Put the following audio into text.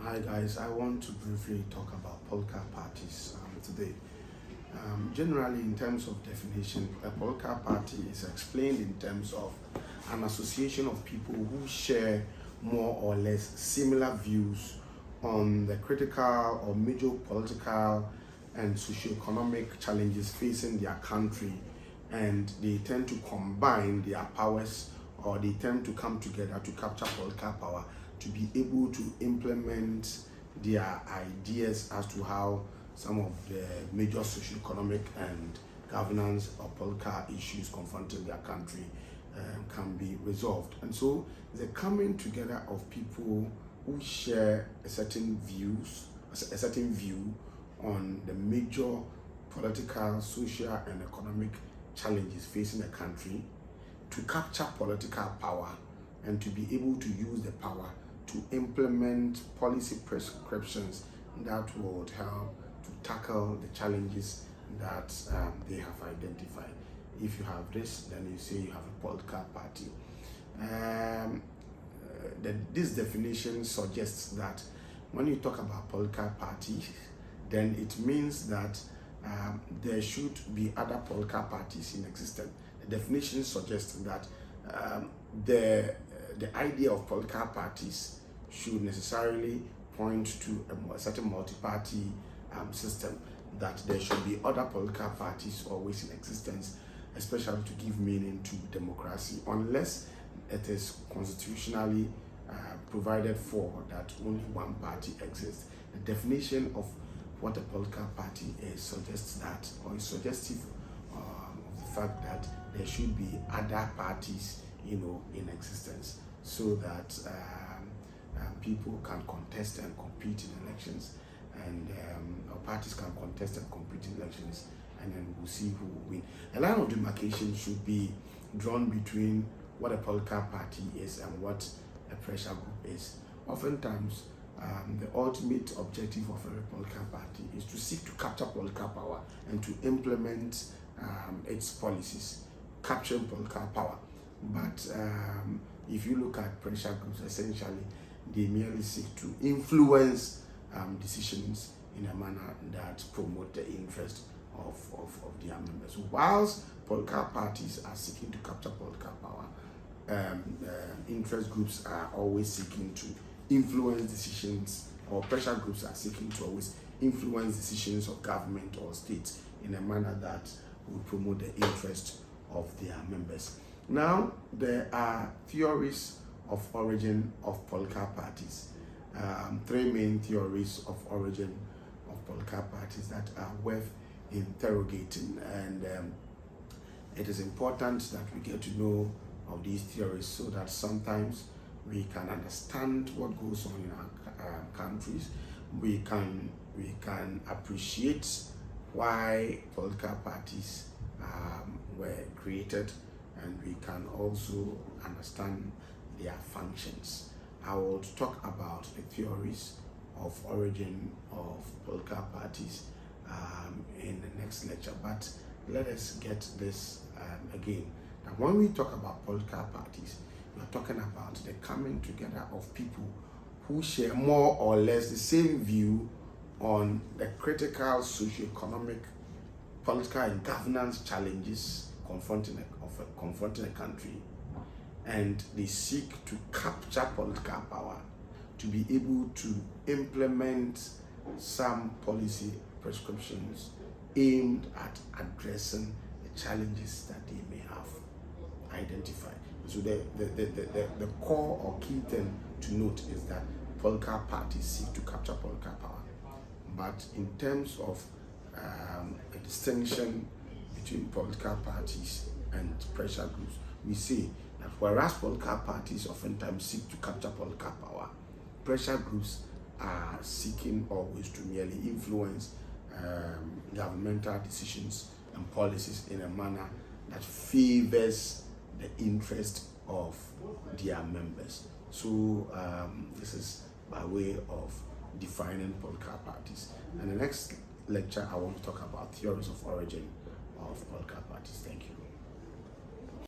Hi guys, I want to briefly talk about political parties today. Generally, in terms of definition, a political party is explained in terms of an association of people who share more or less similar views on the critical or major political and socio-economic challenges facing their country, and they tend to combine their powers, or they tend to come together to capture political power to be able to implement their ideas as to how some of the major socio-economic and governance or political issues confronting their country can be resolved. And so the coming together of people who share a certain view on the major political, social, and economic challenges facing the country, to capture political power and to be able to use the power to implement policy prescriptions that would help to tackle the challenges that they have identified. If you have this, then you say you have a political party. This definition suggests that when you talk about political party, then it means that there should be other political parties in existence. The definition suggests that the idea of political parties should necessarily point to a certain multi-party system, that there should be other political parties always in existence, especially to give meaning to democracy, unless it is constitutionally provided for that only one party exists. The definition of what a political party is suggests that, or is suggestive of the fact that there should be other parties, in existence, so that people can contest and compete in elections, and or parties can contest and compete in elections, and then we'll see who will win. A line of demarcation should be drawn between what a political party is and what a pressure group is. Oftentimes, the ultimate objective of a political party is to seek to capture political power and to implement its policies, capturing political power. But if you look at pressure groups, essentially, they merely seek to influence decisions in a manner that promote the interest of their members. Whilst political parties are seeking to capture political power, interest groups are always seeking to influence decisions, or pressure groups are seeking to always influence decisions of government or states in a manner that will promote the interest of their members. Now, there are theories of origin of political parties. Three main theories of origin of political parties that are worth interrogating, and it is important that we get to know of these theories so that sometimes we can understand what goes on in our countries. We can appreciate why political parties were created, and we can also understand their functions. I will talk about the theories of origin of political parties in the next lecture, but let us get this again. Now, when we talk about political parties, we are talking about the coming together of people who share more or less the same view on the critical socio-economic, political, and governance challenges confronting a country, and they seek to capture political power to be able to implement some policy prescriptions aimed at addressing the challenges that they may have identified. So the core or key thing to note is that political parties seek to capture political power. But in terms of a distinction between political parties and pressure groups, we say that whereas political parties oftentimes seek to capture political power, pressure groups are seeking always to merely influence governmental decisions and policies in a manner that favors the interest of their members. So this is by way of defining political parties. And the next lecture, I want to talk about theories of origin of political parties. Thank you.